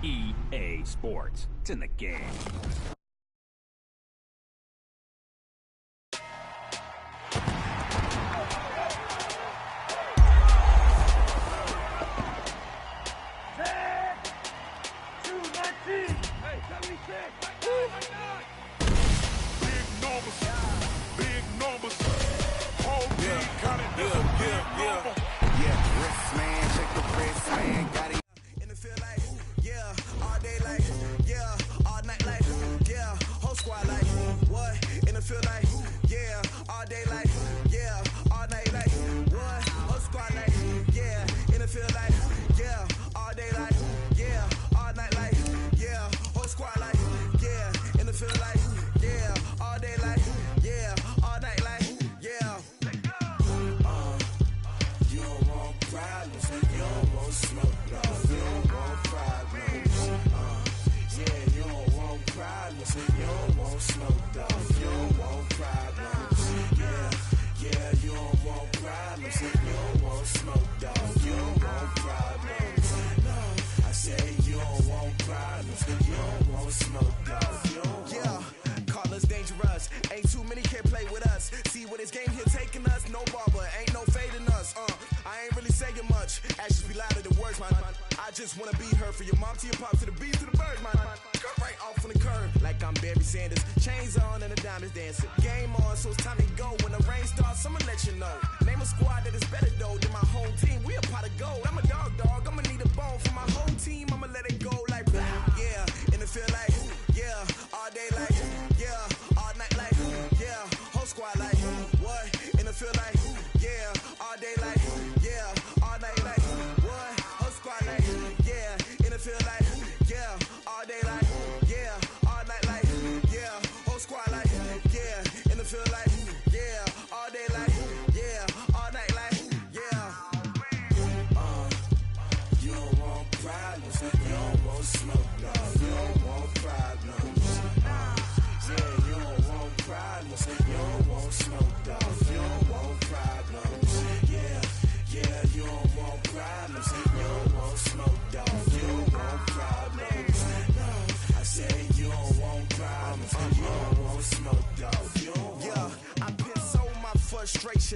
EA Sports. It's in the game.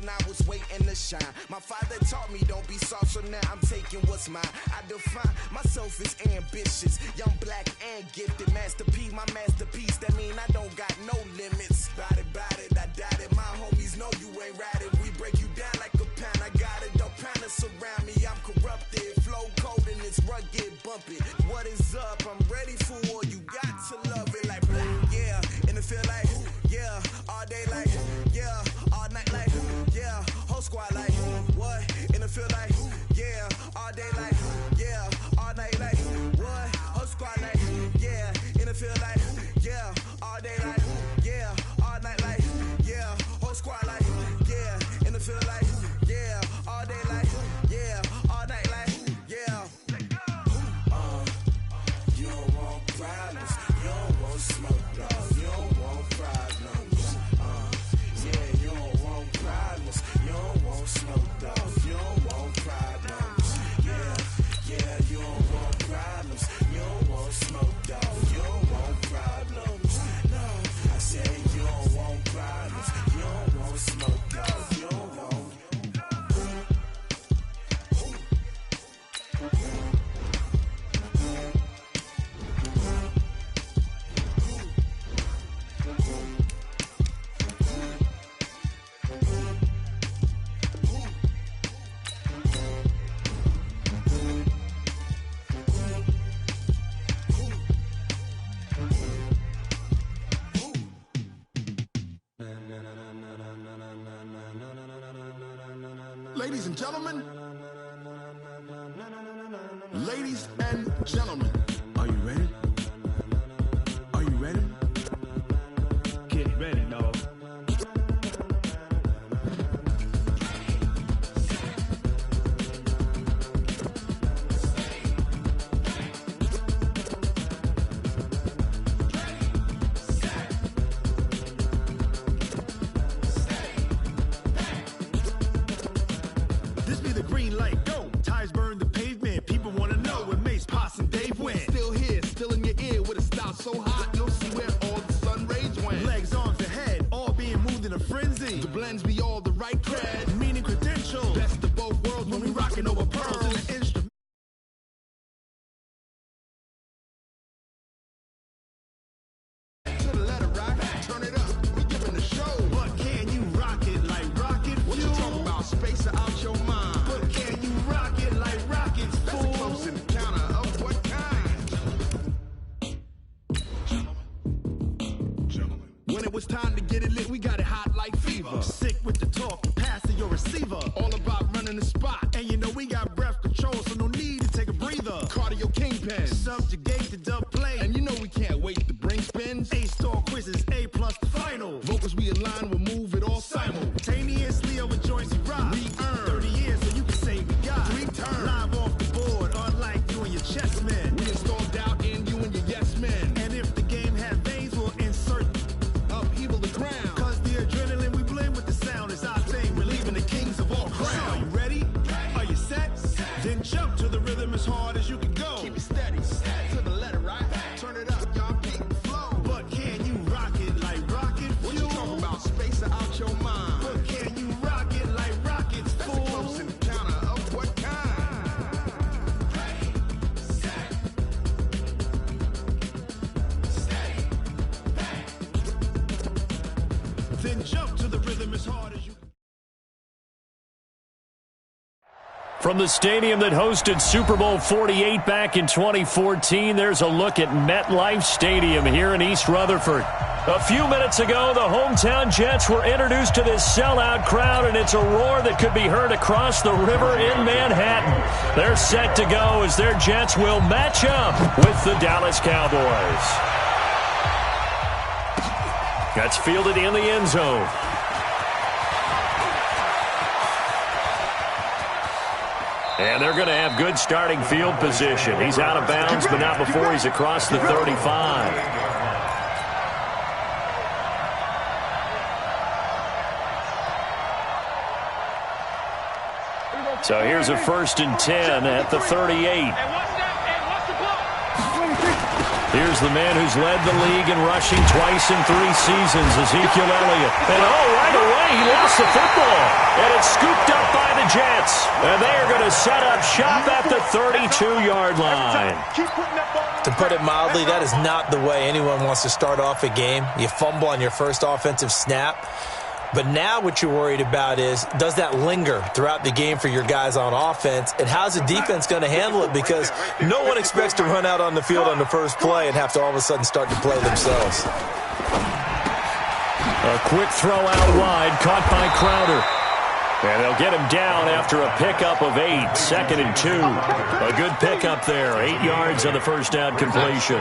I was waiting to shine. My father taught me don't be soft, so now I'm taking what's mine. I define myself as ambitious, young, black, and gifted. Master P, my masterpiece. That mean I don't got no limits. Bout it, I doubt it. My homies know you ain't ratted. We break you down like a pound. I got it, don't panic surround me. I'm corrupted, flow cold and it's rugged, bumpy. What is up? I'm ready for war. You got to love it like black, yeah. And it feel like, yeah, all day like, yeah, all night like, yeah, whole squad like, what? And it feel like, yeah, all day like, yeah, all night like, what? Whole squad like, yeah, and it feel like, yeah, all day like, yeah, all night like, yeah, whole squad like, yeah, and it feel like, yeah, all day like, yeah, all night like, yeah. You don't want problems, you don't want smoke, no, you don't want problems. Yeah, you don't want problems, you don't want smoke, dog, you don't want problems. Yeah, you don't want problems, you don't want smoke, dog, you don't want problems. No, I said you don't want problems, you don't want smoke, dog, you don't want. Ladies and gentlemen, ladies and gentlemen, are you ready? Are you ready? Get ready, dog. This be the green light, go. Tires burn the pavement. People wanna know where Mace, Poss, and Dave went. Still it's time to get it lit. We got it hot like fever. Sick with the talk, passing your receiver. All about running the spot. And you know we got breath control, so no need to take a breather. Cardio kingpin, subjugate the dub play. And you know we can't wait to bring spins. A-star quizzes, A+ the final. Vocals we align, we'll move it all simultaneously over joints we rock. We earn 30 years, so you can say we got 3 turns. Live off the board, unlike you and your chess men. We install doubt in you and your yes men. And if the game had veins, we'll insert upheaval the ground. Cause the adrenaline we blend with the sound is our thing. We're leaving the kings of all crowns. Are you ready? Are you set? Then jump to the rhythm as hard as you can go. Keep it steady, to the letter, right? Turn it up, y'all, beat the flow. But can you rock it like rocket fuel? What you talking about? Space out your mind. But can you rock it like rockets, fool? That's a close encounter of what kind? Then jump to the rhythm as hard as you can. From the stadium that hosted Super Bowl 48 back in 2014, there's a look at MetLife Stadium here in East Rutherford. A few minutes ago, the hometown Jets were introduced to this sellout crowd, and it's a roar that could be heard across the river in Manhattan. They're set to go as their Jets will match up with the Dallas Cowboys. That's fielded in the end zone. And they're going to have good starting field position. He's out of bounds, but not before he's across the 35. So here's a 1st and 10 at the 38. Here's the man who's led the league in rushing twice in 3 seasons, Ezekiel Elliott. And right away, he lost the football. And it's scooped up by the Jets. And they are going to set up shop at the 32-yard line. To put it mildly, that is not the way anyone wants to start off a game. You fumble on your first offensive snap. But now what you're worried about is, does that linger throughout the game for your guys on offense? And how's the defense going to handle it? Because no one expects to run out on the field on the first play and have to all of a sudden start to play themselves. A quick throw out wide, caught by Crowder. And they'll get him down after a pickup of 8, 2nd and 2. A good pickup there, 8 yards on the first down completion.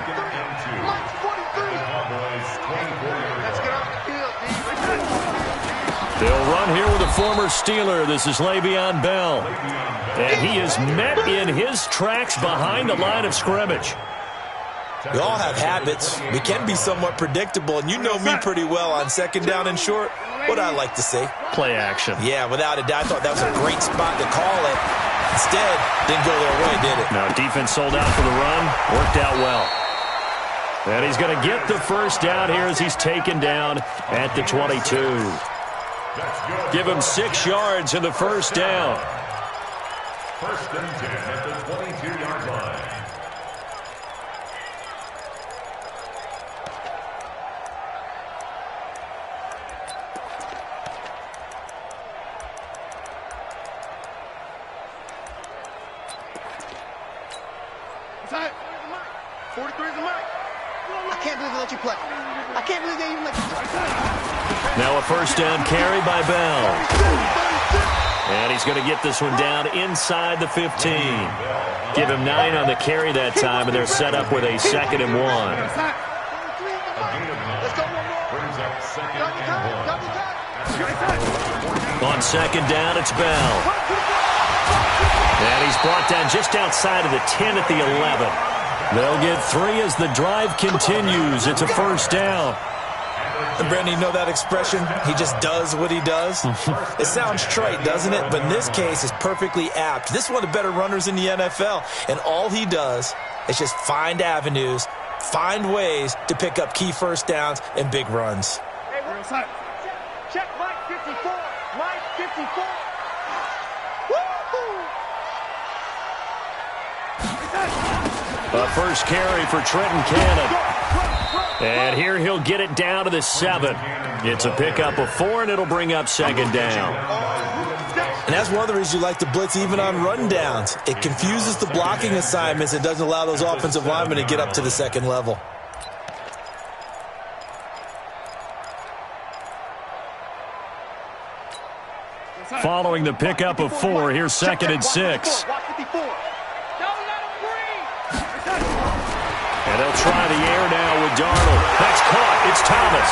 They'll run here with a former Steeler. This is Le'Veon Bell. And he is met in his tracks behind the line of scrimmage. We all have habits. We can be somewhat predictable, and you know me pretty well on 2nd down and short. What I like to say. Play action. Yeah, without a doubt. I thought that was a great spot to call it. Instead, didn't go their way, did it? No, defense sold out for the run. Worked out well. And he's going to get the first down here as he's taken down at the 22. Give him 6 yards in the first down. 1st and 10 at the 22-yard line. Inside. 43 is the mic. I can't believe they let you play. I can't believe they even let you play. Now a first down carry by Bell. And he's going to get this one down inside the 15. Give him 9 on the carry that time, and they're set up with a 2nd and 1. On 2nd down, it's Bell. And he's brought down just outside of the 10 at the 11. They'll get 3 as the drive continues. It's a first down. And Brandon, you know that expression? He just does what he does. It sounds trite, doesn't it? But in this case, it's perfectly apt. This is one of the better runners in the NFL. And all he does is just find avenues, find ways to pick up key first downs and big runs. Hey, we're inside. Check Mike 54. Mike 54. A first carry for Trenton Cannon. And here he'll get it down to the 7. It's a pickup of 4, and it'll bring up 2nd down. And that's one of the reasons you like to blitz even on run downs. It confuses the blocking assignments and doesn't allow those offensive linemen to get up to the 2nd level. following the pickup of 4. Here's 2nd and 6. And they'll try the air now with Darnold. That's caught. It's Thomas.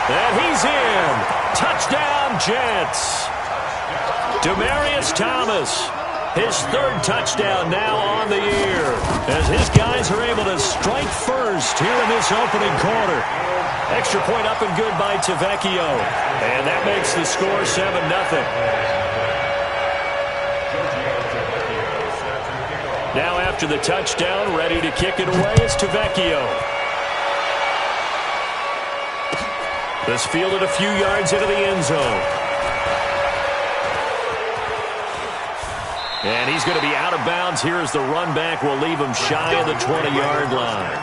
And he's in. Touchdown, Jets. Demaryius Thomas. His 3rd touchdown now on the year as his guys are able to strike first here in this opening quarter. Extra point up and good by Tavecchio. And that makes the score 7-0. Now after the touchdown, ready to kick it away is Tavecchio. This fielded a few yards into the end zone. And he's going to be out of bounds here as the run back will leave him shy of the 20-yard line.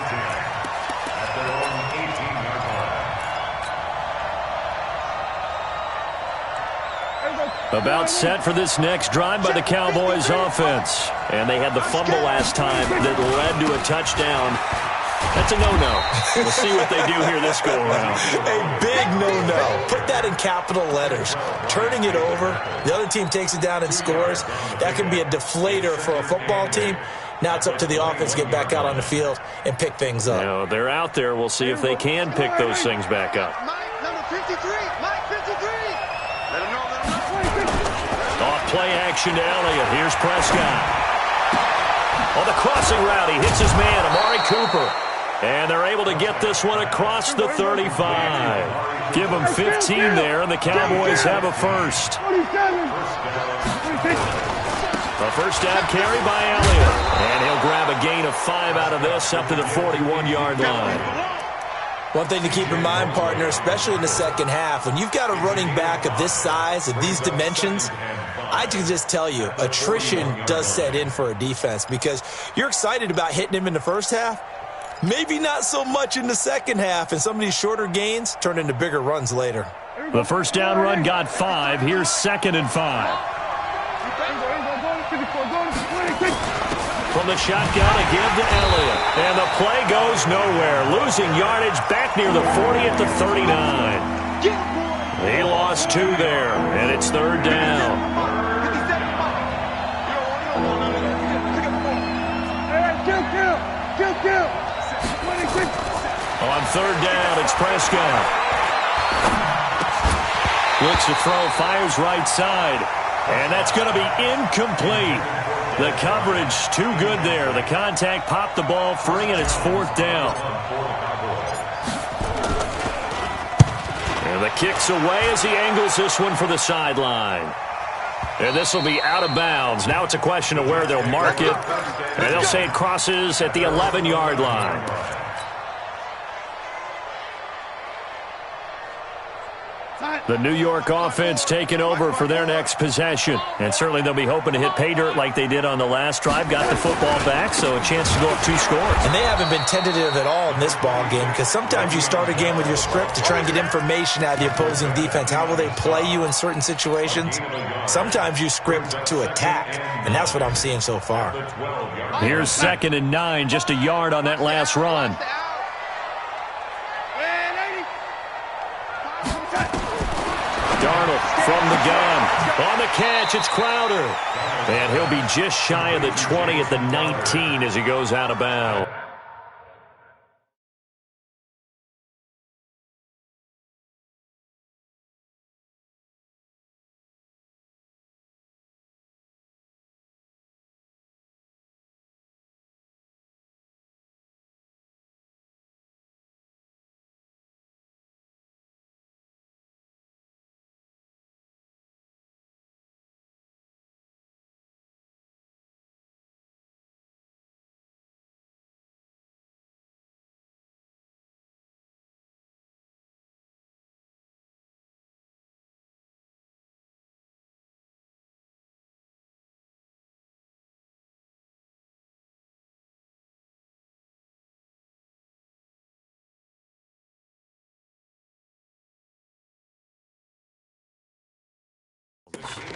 About set for this next drive by the Cowboys offense. And they had the fumble last time that led to a touchdown. That's a no-no. We'll see what they do here this go-around. A big no-no. Put that in capital letters. Turning it over, the other team takes it down and scores. That can be a deflator for a football team. Now it's up to the offense to get back out on the field and pick things up. You know, they're out there. We'll see if they can pick those things back up. Mike, number 53. Mike, 53. Let him know. Off play action to Elliott. Here's Prescott. On the crossing route, he hits his man, Amari Cooper. And they're able to get this one across the 35. Give them 15 there, and the Cowboys have a first. A first down carry by Elliott. And he'll grab a gain of 5 out of this up to the 41-yard line. One thing to keep in mind, partner, especially in the second half, when you've got a running back of this size, of these dimensions, I can just tell you, attrition does set in for a defense because you're excited about hitting him in the first half. Maybe not so much in the second half, and some of these shorter gains turn into bigger runs later. The first down run got 5. Here's 2nd and 5. From the shotgun, a give to Elliott. And the play goes nowhere. Losing yardage back near the 40 at the 39. He lost 2 there, and it's 3rd down. On 3rd down, it's Prescott. Looks to throw, fires right side. And that's going to be incomplete. The coverage too good there. The contact popped the ball free, and it's 4th down. And the kick's away as he angles this one for the sideline. And this will be out of bounds. Now it's a question of where they'll mark it. And they'll say it crosses at the 11-yard line. The New York offense taking over for their next possession. And certainly they'll be hoping to hit pay dirt like they did on the last drive. Got the football back, so a chance to go up 2 scores. And they haven't been tentative at all in this ball game because sometimes you start a game with your script to try and get information out of the opposing defense. How will they play you in certain situations? Sometimes you script to attack, and that's what I'm seeing so far. Here's 2nd and 9, just a yard on that last run. Darnold from the gun. On the catch, it's Crowder. And he'll be just shy of the 20 at the 19 as he goes out of bounds.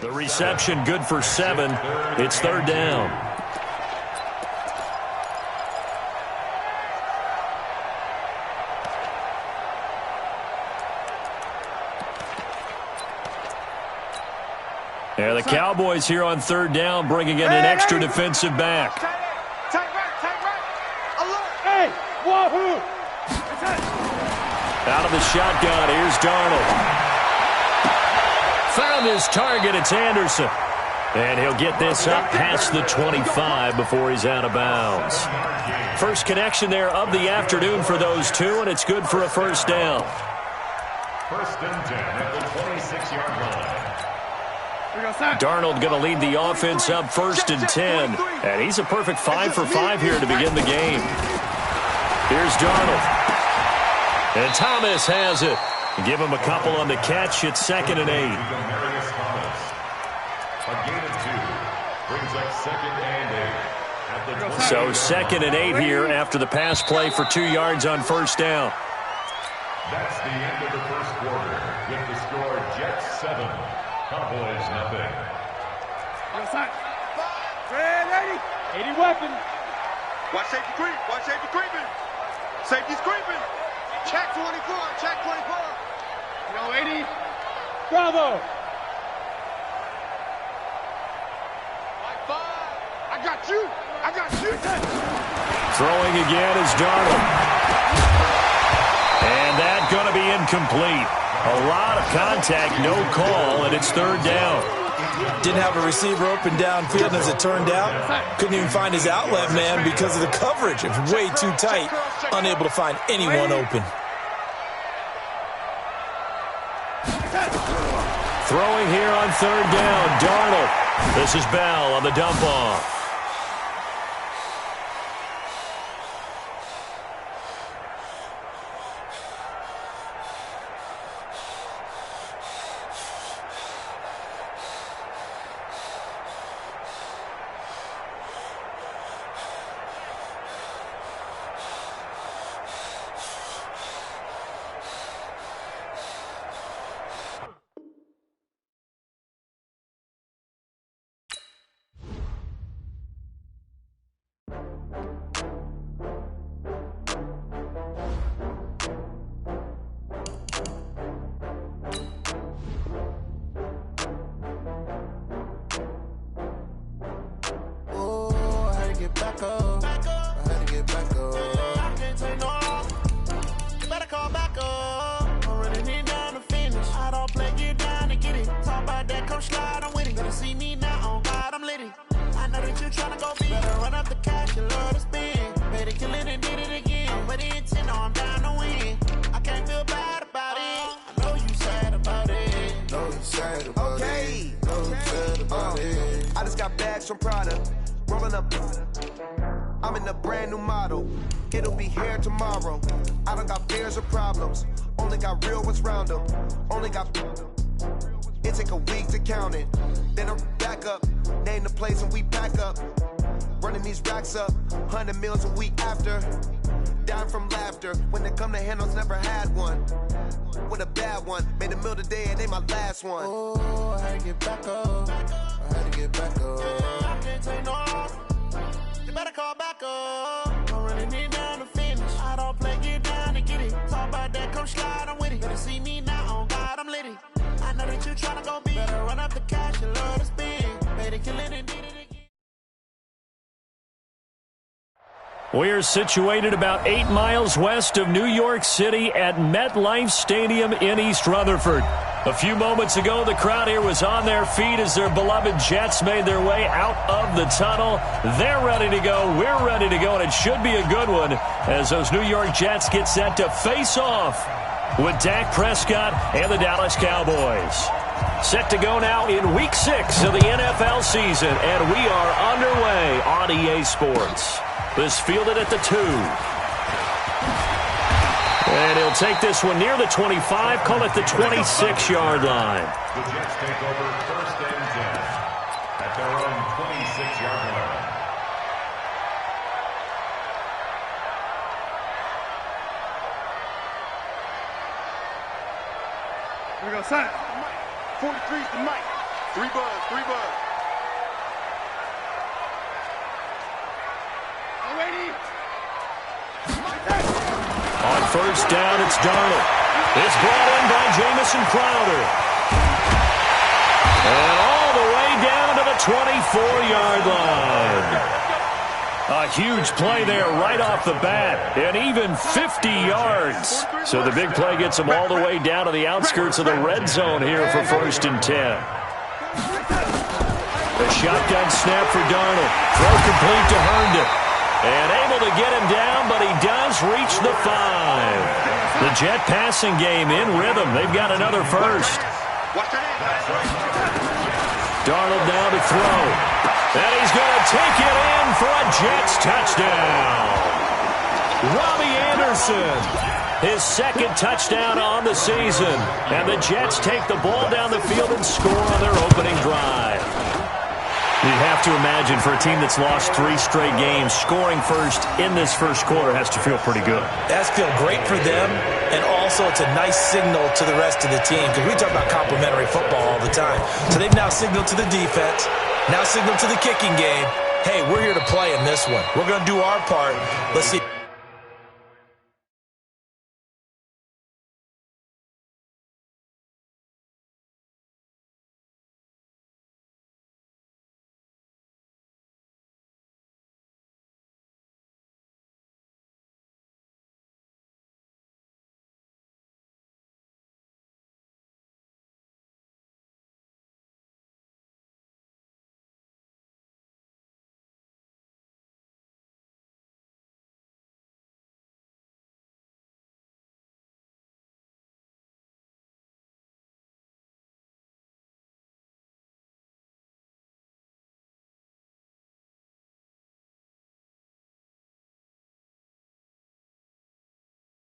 The reception good for 7. It's 3rd down. And the Cowboys here on third down bringing in an extra defensive back. Tight right. Alert. Hey, wahoo. Out of the shotgun, here's Darnold. Found his target, it's Anderson. And he'll get this up past the 25 before he's out of bounds. First connection there of the afternoon for those two, and it's good for a first down. First and 10 at the 26-yard line. Darnold going to lead the offense up first and 10. And he's a perfect 5 for 5 here to begin the game. Here's Darnold. And Thomas has it. Give him a couple on the catch. It's 2nd and 8. A gain of 2 brings up 2nd and 8. So 2nd and 8 here after the pass play for 2 yards on first down. That's the end of the first quarter with the score Jets 7, Cowboys nothing. 80 weapon. Watch safety creep. Watch safety creeping. Safety's creeping. Check 24. Check 24. Yo, 80. Bravo. I got you. I got you. Throwing again is Darnold. And that's going to be incomplete. A lot of contact, no call, and it's third down. Didn't have a receiver open downfield, and as it turned out, couldn't even find his outlet man because of the coverage. It was way too tight, unable to find anyone open. Throwing here on third down, Darnold. This is Bell on the dump off. I'm in a brand new model. It'll be here tomorrow. I don't got fears or problems. Only got real ones round them. Only got. It take a week to count it. Then I back up. Name the place and we pack up. Running these racks up. 100 meals a week after. Dying from laughter. When they come to handles, never had one. With a bad one. Made a meal today and they my last one. Oh, I had to get back up. I had to get back up. I can't take no. You better call back up. I'm running it down to finish. I don't play, get down to get it. Talk about that, come slide, I'm with it. Better see me now, on God, I'm litty. I know that you tryna go big. Better run up the cash, you love to spin. Better kill it and did it again. We're situated about 8 miles west of New York City at MetLife Stadium in East Rutherford. A few moments ago, the crowd here was on their feet as their beloved Jets made their way out of the tunnel. They're ready to go. We're ready to go, and it should be a good one as those New York Jets get set to face off with Dak Prescott and the Dallas Cowboys. Set to go now in Week 6 of the NFL season, and we are underway on EA Sports. This fielded at the 2. And he'll take this one near the 25, call it the 26-yard line. The Jets take over first and 10 at their own 26-yard line. Here we go, son. 43's the mic. 3 buzz, 3 buzz. Ready? On first down, it's Darnold. It's brought in by Jamison Crowder. And all the way the 24-yard line. A huge play there right off the bat, and even 50 yards. So the big play gets them all the way down to the outskirts of the red zone here for 1st and 10. A shotgun snap for Darnold. Throw complete to Herndon. And able to get him down, but he does reach the 5. The Jet passing game in rhythm. They've got another first. Darnold now to throw. And he's going to take it in for a Jets touchdown. Robbie Anderson, his 2nd touchdown on the season. And the Jets take the ball down the field and score on their opening drive. You'd have to imagine for a team that's lost 3 straight games, scoring first in this first quarter has to feel pretty good. That's feel great for them, and also it's a nice signal to the rest of the team, because we talk about complimentary football all the time. So they've now signaled to the defense, now signaled to the kicking game, hey, we're here to play in this one. We're going to do our part. Let's see.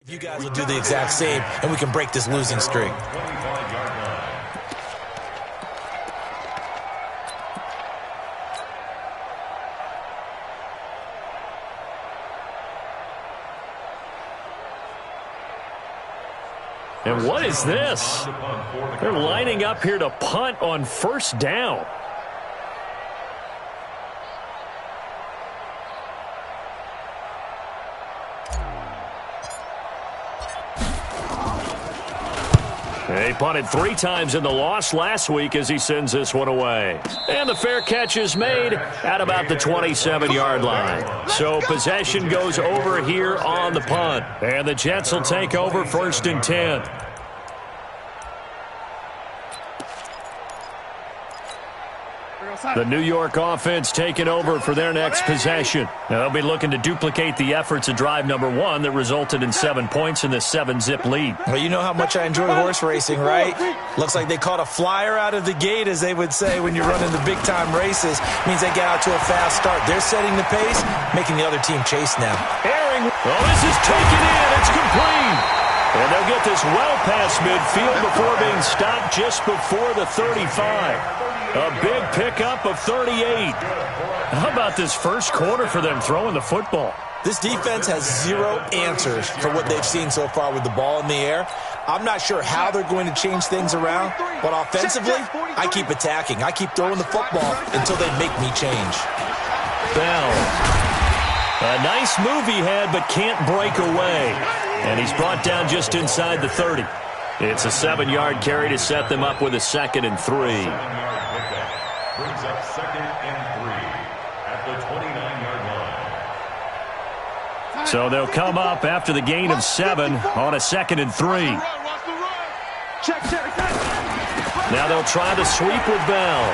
You guys will do the exact same, and we can break this losing streak. And what is this? They're lining up here to punt on 1st down. He punted 3 times in the loss last week as he sends this one away. And the fair catch is made at about the 27-yard line. So possession goes over here on the punt. And the Jets will take over 1st and 10. The New York offense taking over for their next possession. Now, they'll be looking to duplicate the efforts of drive number 1 that resulted in 7 points in the 7-zip lead. Well, you know how much I enjoy horse racing, right? Looks like they caught a flyer out of the gate, as they would say when you're running the big-time races. Means they get out to a fast start. They're setting the pace, making the other team chase now. Airing. Oh, this is taken in. It's complete. And they'll get this well past midfield before being stopped just before the 35. A big pickup of 38. How about this first quarter for them throwing the football? This defense has 0 answers for what they've seen so far with the ball in the air. I'm not sure how they're going to change things around, but offensively, I keep attacking. I keep throwing the football until they make me change. Bell. A nice move he had, but can't break away. And he's brought down just inside the 30. It's a 7-yard carry to set them up with a 2nd and 3. Brings up 2nd and 3 at the 29-yard line. So they'll come up after the gain of 7 on a 2nd and 3. Now they'll try to sweep with Bell.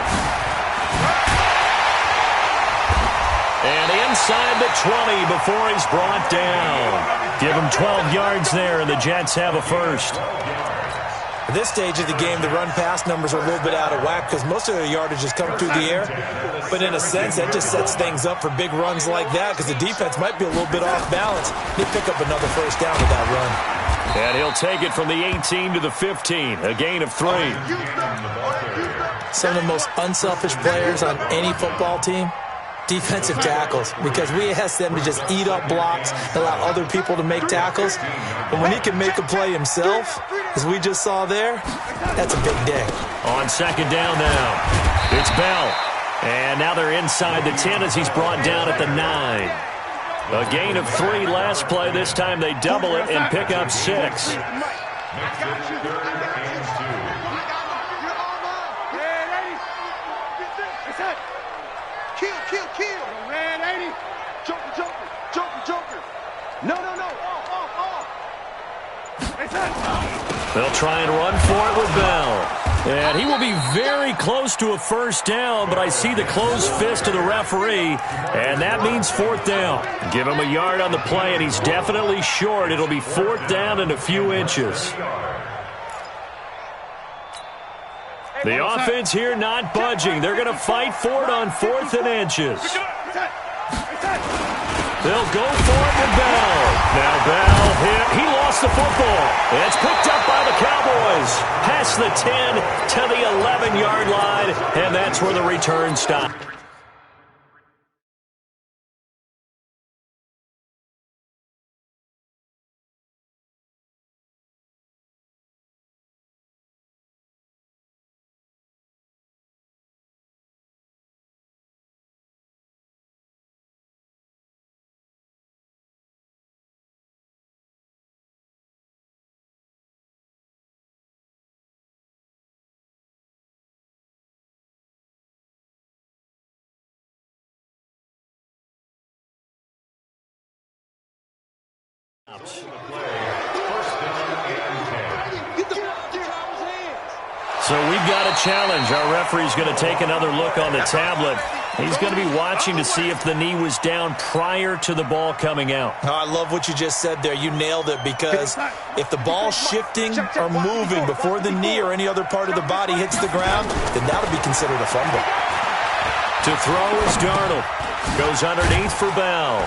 And inside the 20 before he's brought down. Give him 12 yards there, and the Jets have a first. At this stage of the game, the run-pass numbers are a little bit out of whack because most of their yardage has come through the air. But in a sense, that just sets things up for big runs like that because the defense might be a little bit off balance. They pick up another first down with that run. And he'll take it from the 18 to the 15, a gain of 3. Some of the most unselfish players on any football team, defensive tackles, because we ask them to just eat up blocks, allow other people to make tackles. But when he can make a play himself, as we just saw there, that's a big day. On 2nd down now, it's Bell. And now they're inside the 10 as he's brought down at the 9. A gain of 3 last play. This time they double it and pick up 6. Joker, Joker, Joker, Joker. No, no, no. Off. They'll try and run for it with Bell. And he will be very close to a first down, but I see the closed fist of the referee, and that means fourth down. Give him a yard on the play, and he's definitely short. It'll be fourth down and a few inches. The offense here not budging. They're going to fight for it on 4th and inches. They'll go for it with Bell. Now Bell hit. He lost the football. It's picked up by the Cowboys. Past the 10 to the 11-yard line, and that's where the return stops. So we've got a challenge. Our referee's going to take another look on the tablet. He's going to be watching to see if the knee was down prior to the ball coming out. Oh, I love what you just said there. You nailed it, because if the ball's shifting or moving before the knee or any other part of the body hits the ground, then that'll be considered a fumble. To throw is Darnold. Goes underneath for Bell.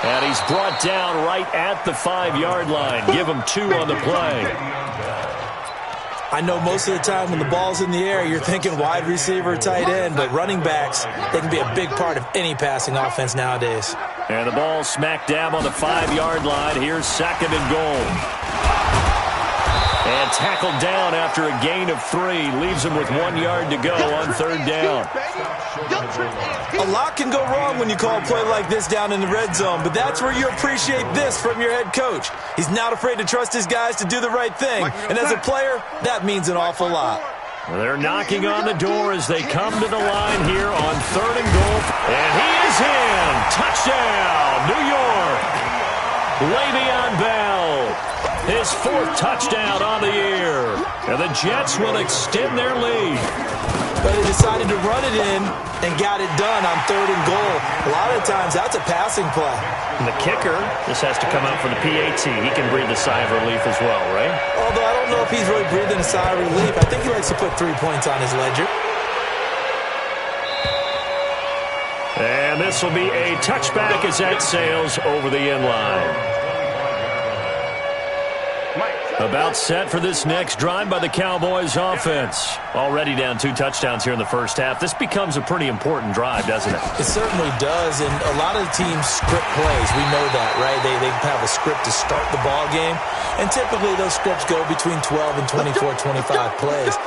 And he's brought down right at the 5-yard line. Give him 2 on the play. I know most of the time when the ball's in the air, you're thinking wide receiver, tight end, but running backs, they can be a big part of any passing offense nowadays. And the ball smack dab on the 5-yard line. Here's 2nd and goal. And tackled down after a gain of 3. Leaves him with 1 yard to go on 3rd down. A lot can go wrong when you call a play like this down in the red zone, but that's where you appreciate this from your head coach. He's not afraid to trust his guys to do the right thing, and as a player, that means an awful lot. They're knocking on the door as they come to the line here on 3rd and goal. And he is in. Touchdown, New York. Le'Veon Bell. His 4th touchdown on the year. And the Jets will extend their lead. But they decided to run it in and got it done on 3rd and goal. A lot of times, that's a passing play. And the kicker, this has to come out for the PAT. He can breathe a sigh of relief as well, right? Although I don't know if he's really breathing a sigh of relief. I think he likes to put 3 points on his ledger. And this will be a touchback as that sails over the end line. About set for this next drive by the Cowboys offense. Already down 2 touchdowns here in the first half. This becomes a pretty important drive, doesn't it? It certainly does, and a lot of the teams script plays. We know that, right? They have a script to start the ball game, and typically those scripts go between 12 and 24, 25 plays.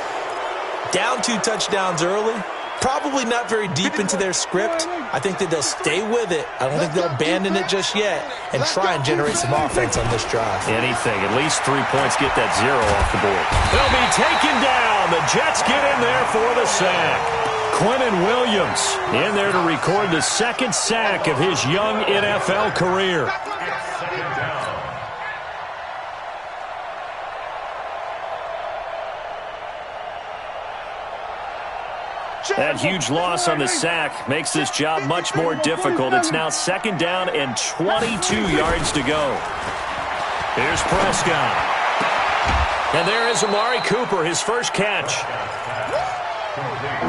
Down 2 touchdowns early, probably not very deep into their script. I think that they'll stay with it. I don't think they'll abandon it just yet and try and generate some offense on this drive. Anything. At least 3 points, get that 0 off the board. They'll be taken down. The Jets get in there for the sack. Quentin Williams in there to record the 2nd sack of his young NFL career. That huge loss on the sack makes this job much more difficult. It's now 2nd down and 22 yards to go. Here's Prescott. And there is Amari Cooper, his first catch.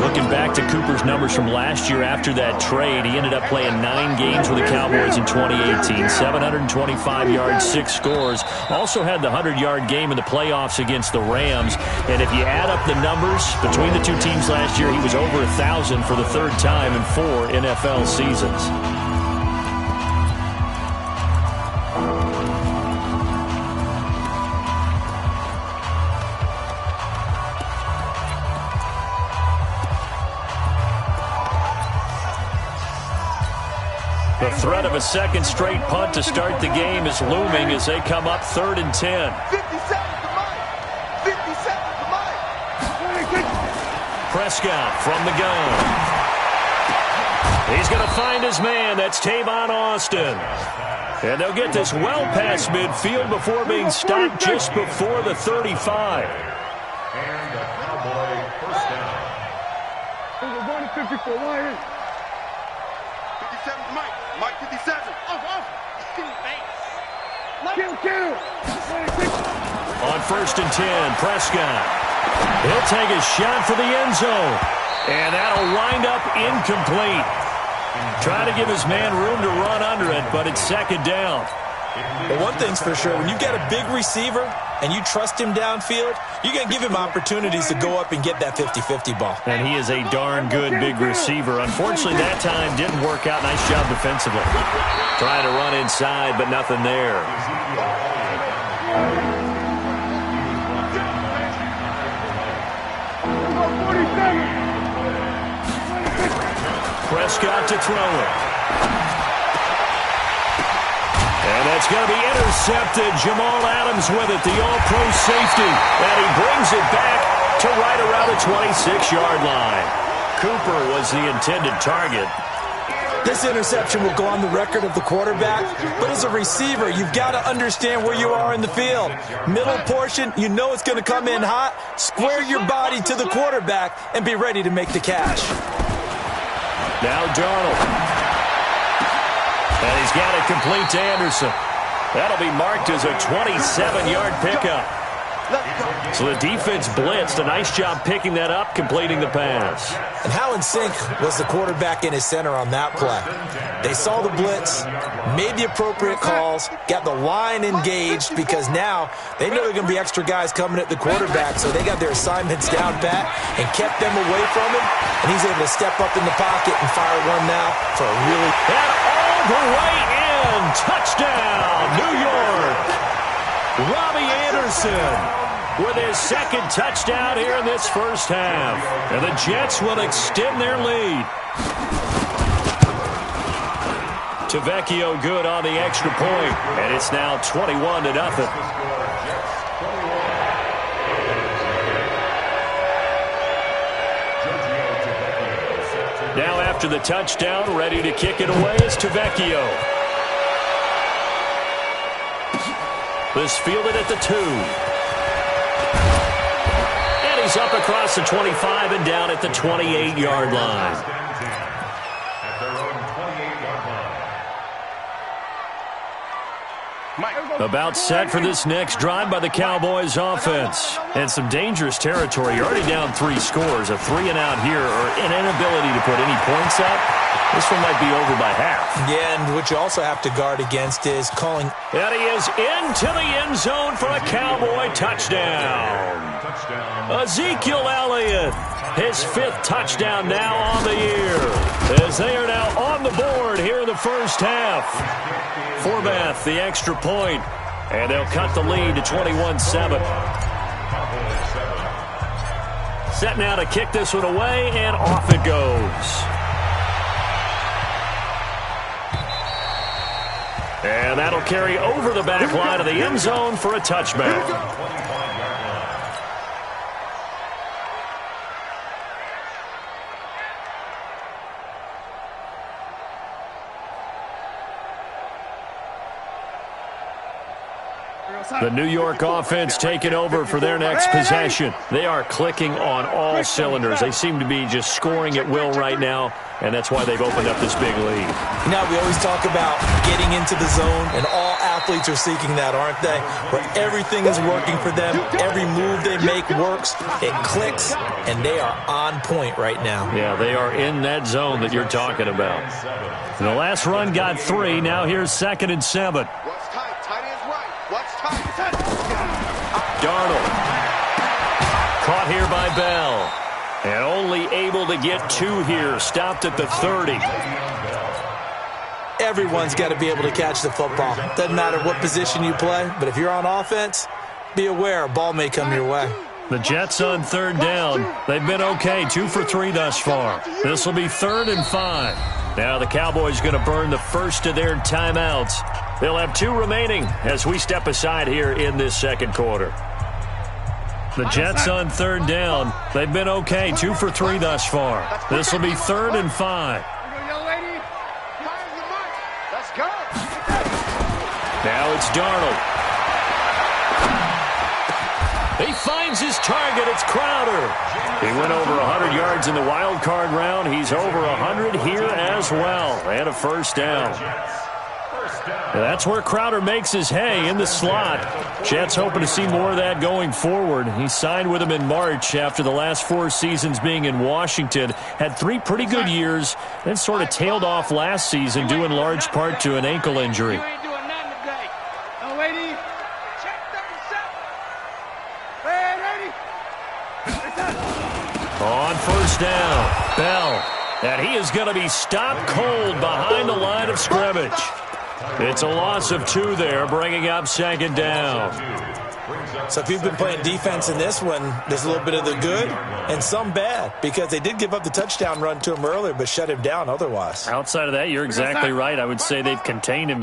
Looking back to Cooper's numbers from last year after that trade, he ended up playing 9 games with the Cowboys in 2018. 725 yards, 6 scores. Also had the 100-yard game in the playoffs against the Rams. And if you add up the numbers between the 2 teams last year, he was over 1,000 for the 3rd time in 4 NFL seasons. The threat of a 2nd straight punt to start the game is looming as they come up 3rd and 10. 50 seconds to Mike. 50 seconds to Mike. Prescott from the gun. He's going to find his man. That's Tavon Austin. And they'll get this well past midfield before being stopped just before the 35. And the Cowboy first down. 54, why in? 57, Mike. Mike 57. Off. Kill. On 1st and 10, Prescott. He'll take a shot for the end zone. And that'll wind up incomplete. Trying to give his man room to run under it, but it's 2nd down. But one thing's for sure, when you got a big receiver and you trust him downfield, you're going to give him opportunities to go up and get that 50-50 ball. And he is a darn good big receiver. Unfortunately, that time didn't work out. Nice job defensively. Trying to run inside, but nothing there. Prescott to throw it. And that's going to be intercepted. Jamal Adams with it, the all-pro safety. And he brings it back to right around the 26-yard line. Cooper was the intended target. This interception will go on the record of the quarterback, but as a receiver, you've got to understand where you are in the field. Middle portion, you know it's going to come in hot. Square your body to the quarterback and be ready to make the catch. Now Darnold. And he's got it complete to Anderson. That'll be marked as a 27-yard pickup. So the defense blitzed. A nice job picking that up, completing the pass. And how in sync was the quarterback in his center on that play? They saw the blitz, made the appropriate calls, got the line engaged because now they know there are going to be extra guys coming at the quarterback, so they got their assignments down pat and kept them away from him, and he's able to step up in the pocket and fire one now for a really... And all the way in! Touchdown, New York! Robbie Anderson with his 2nd touchdown here in this first half. And the Jets will extend their lead. Tavecchio good on the extra point. And it's now 21-0. Now after the touchdown, ready to kick it away is Tavecchio. This fielded at the 2. And he's up across the 25 and down at the 28-yard line. At their own 28-yard line. About set for this next drive by the Cowboys offense. And some dangerous territory. You're already down 3 scores. A 3-and-out here or an inability to put any points up. This one might be over by half. Yeah, and what you also have to guard against is calling. And he is into the end zone for a Cowboy touchdown. Ezekiel Elliott, his 5th touchdown now on the year. As they are now on the board here in the first half. Forbath, the extra point. And they'll cut the lead to 21-7. Set now to kick this one away, and off it goes. And that'll carry over the back line of the end zone for a touchback. The New York offense taking over for their next possession. They are clicking on all cylinders. They seem to be just scoring at will right now, and that's why they've opened up this big lead. Now, we always talk about getting into the zone, and all athletes are seeking that, aren't they? Where everything is working for them. Every move they make works. It clicks, and they are on point right now. Yeah, they are in that zone that you're talking about. And the last run got 3. Now here's 2nd and 7. What's tight? Tight ends right. What's tight? Darnold. Caught here by Bell. And only able to get 2 here. Stopped at the 30. Everyone's got to be able to catch the football. Doesn't matter what position you play, but if you're on offense, be aware a ball may come your way. The Jets on 3rd down. They've been okay, 2 for 3 thus far. This will be 3rd and 5. Now the Cowboys going to burn the first of their timeouts. They'll have 2 remaining as we step aside here in this second quarter. The Jets on 3rd down. They've been okay, 2 for 3 thus far. This will be 3rd and 5. Go. Now it's Darnold. He finds his target. It's Crowder. He went over 100 yards in the wild card round. He's over 100 here as well. And a first down. That's where Crowder makes his hay, in the slot. Jets hoping to see more of that going forward. He signed with him in March after the last 4 seasons being in Washington. Had 3 pretty good years, then sort of tailed off last season due in large part to an ankle injury. You ain't doing nothing today. No, lady. Check 37. On first down, Bell. And he is going to be stopped cold behind the line of scrimmage. It's a loss of 2 there, bringing up second down. So if you've been playing defense in this one, there's a little bit of the good and some bad, because they did give up the touchdown run to him earlier but shut him down otherwise. Outside of that, you're exactly right. I would say they've contained him.